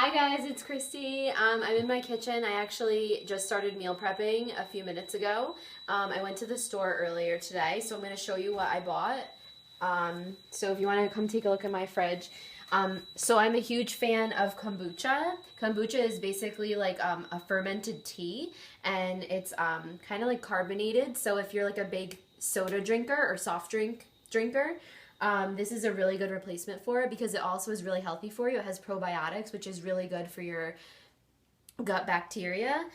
Hi guys, it's Christy. I'm in my kitchen. I actually just started meal prepping a few minutes ago. I went to the store earlier today, so I'm going to show you what I bought. So if you want to come take a look at my fridge. So I'm a huge fan of kombucha. Kombucha is basically like a fermented tea, and it's kind of like carbonated. So if you're like a big soda drinker or soft drink drinker, this is a really good replacement for it because it also is really healthy for you. It has probiotics, which is really good for your gut bacteria.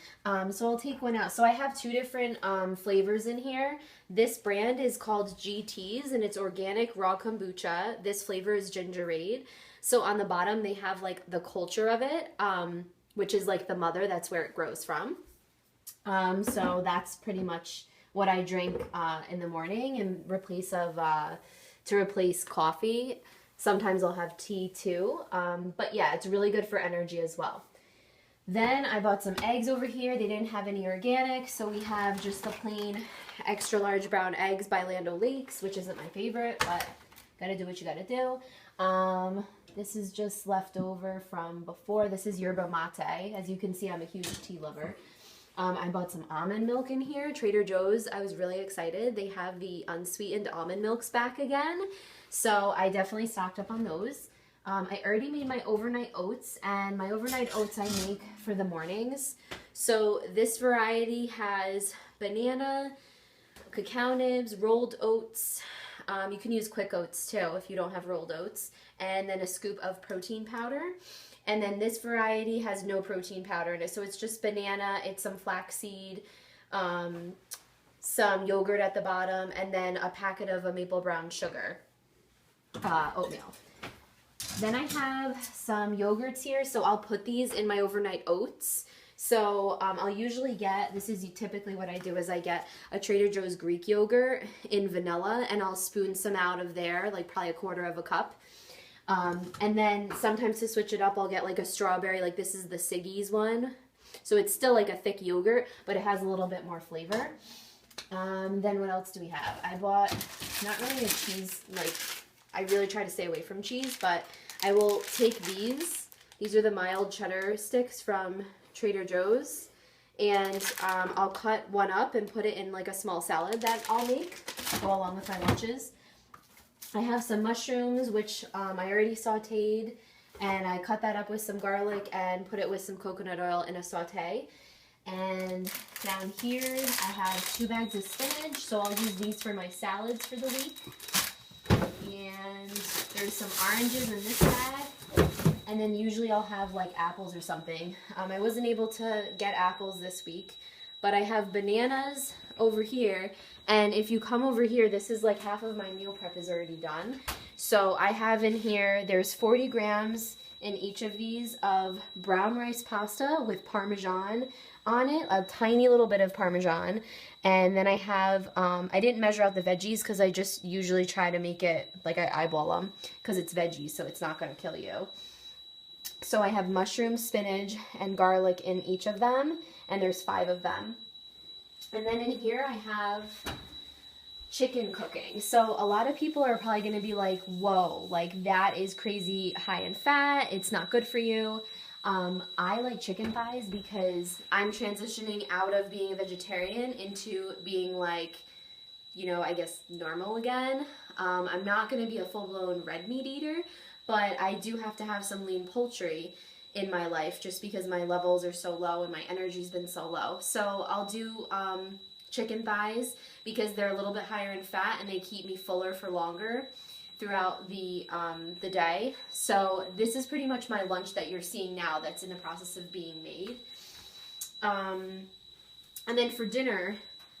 So I'll take one out. So I have two different flavors in here. This brand is called GT's and it's organic raw kombucha. This flavor is gingerade. So on the bottom they have like the culture of it, which is like the mother, that's where it grows from. So that's pretty much what I drink in the morning in replace of to replace coffee. Sometimes I'll have tea too. But yeah, it's really good for energy as well. Then I bought some eggs over here. They didn't have any organic, so we have just the plain extra large brown eggs by Land O'Lakes, which isn't my favorite, but gotta do what you gotta do. This is just left over from before. This is yerba mate. As you can see, I'm a huge tea lover. I bought some almond milk in here. Trader Joe's, I was really excited. They have the unsweetened almond milks back again. So I definitely stocked up on those. I already made my overnight oats, and my overnight oats I make for the mornings. So this variety has banana, cacao nibs, rolled oats. You can use quick oats too if you don't have rolled oats. And then a scoop of protein powder. And then this variety has no protein powder in it. So it's just banana, it's some flaxseed, some yogurt at the bottom, and then a packet of a maple brown sugar oatmeal. Then I have some yogurts here. So I'll put these in my overnight oats. So I'll usually get, this is typically what I do, is I get a Trader Joe's Greek yogurt in vanilla, and I'll spoon some out of there, like probably a quarter of a cup. And then sometimes to switch it up, I'll get like a strawberry, like this is the Siggy's one. So it's still like a thick yogurt, but it has a little bit more flavor. Then what else do we have? I bought, not really a cheese, like I really try to stay away from cheese, but I will take these. These are the mild cheddar sticks from Trader Joe's. And I'll cut one up and put it in like a small salad that I'll make to go along with my lunches. I have some mushrooms, which I already sauteed, and I cut that up with some garlic and put it with some coconut oil in a saute. And down here, I have 2 bags of spinach, so I'll use these for my salads for the week. And there's some oranges in this bag, and then usually I'll have like apples or something. I wasn't able to get apples this week, but I have bananas over here. And if you come over here, this is like half of my meal prep is already done. So I have in here, there's 40 grams in each of these of brown rice pasta with Parmesan on it, a tiny little bit of Parmesan. And then I have, I didn't measure out the veggies because I just usually try to make it, like I eyeball them because it's veggies, so it's not going to kill you. So I have mushrooms, spinach, and garlic in each of them, and there's 5 of them. And then in here I have chicken cooking. So a lot of people are probably going to be like, whoa, like that is crazy high in fat. It's not good for you. I like chicken thighs because I'm transitioning out of being a vegetarian into being like, you know, I guess normal again. I'm not going to be a full-blown red meat eater, but I do have to have some lean poultry in my life just because my levels are so low and my energy's been so low. So I'll do chicken thighs because they're a little bit higher in fat and they keep me fuller for longer throughout the day. So this is pretty much my lunch that you're seeing now that's in the process of being made. And then for dinner,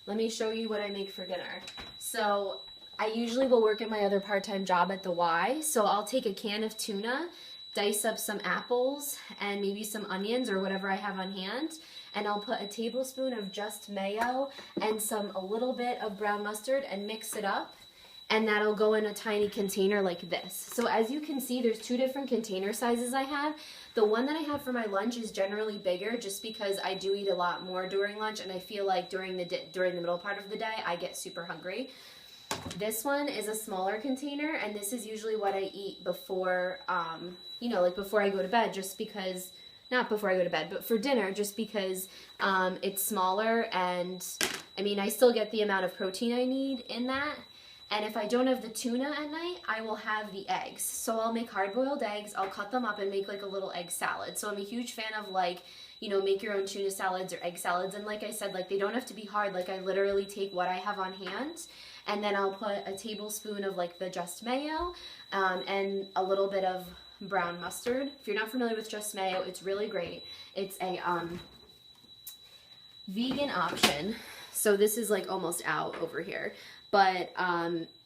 let me show you what I make for dinner. So I usually will work at my other part-time job at the Y. So I'll take a can of tuna, dice up some apples and maybe some onions or whatever I have on hand, and I'll put a tablespoon of just mayo and a little bit of brown mustard and mix it up, and that'll go in a tiny container like this. So as you can see, there's 2 different container sizes I have. The one that I have for my lunch is generally bigger just because I do eat a lot more during lunch, and I feel like during the middle part of the day I get super hungry. This one is a smaller container, and this is usually what I eat before, you know, like before I go to bed, just because, not before I go to bed, but for dinner, just because it's smaller, and I mean, I still get the amount of protein I need in that. And if I don't have the tuna at night, I will have the eggs. So I'll make hard-boiled eggs, I'll cut them up and make like a little egg salad. So I'm a huge fan of like, you know, make your own tuna salads or egg salads. And like I said, like they don't have to be hard. Like I literally take what I have on hand, and then I'll put a tablespoon of like the Just Mayo and a little bit of brown mustard. If you're not familiar with Just Mayo, it's really great. It's a vegan option. So this is like almost out over here, but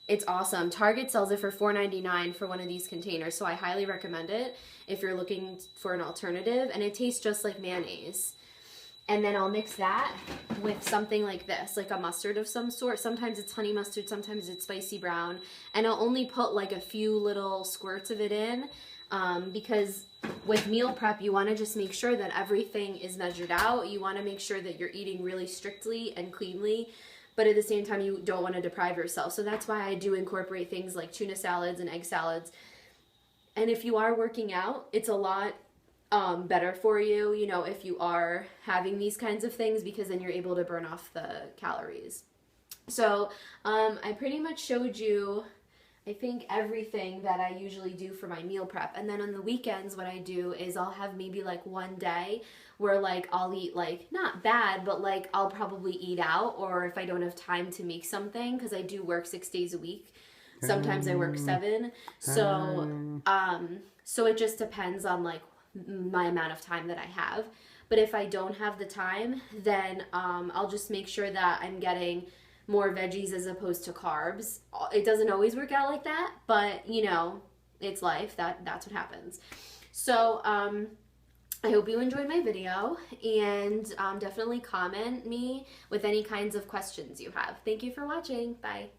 it's awesome. Target sells it for $4.99 for one of these containers, so I highly recommend it if you're looking for an alternative, and it tastes just like mayonnaise. And then I'll mix that with something like this, like a mustard of some sort. Sometimes it's honey mustard, sometimes it's spicy brown, and I'll only put like a few little squirts of it in because with meal prep, you want to just make sure that everything is measured out. You want to make sure that you're eating really strictly and cleanly, but at the same time, you don't want to deprive yourself. So that's why I do incorporate things like tuna salads and egg salads. And if you are working out, it's a lot better for you, you know, if you are having these kinds of things, because then you're able to burn off the calories. So I pretty much showed you, I think, everything that I usually do for my meal prep. And then on the weekends, what I do is I'll have maybe like one day where like I'll eat like, not bad, but like I'll probably eat out, or if I don't have time to make something, because I do work 6 days a week. Sometimes I work 7. So it just depends on like my amount of time that I have. But if I don't have the time, then I'll just make sure that I'm getting more veggies as opposed to carbs. It doesn't always work out like that, but you know, it's life. That's what happens. So I hope you enjoyed my video, and definitely comment me with any kinds of questions you have. Thank you for watching. Bye.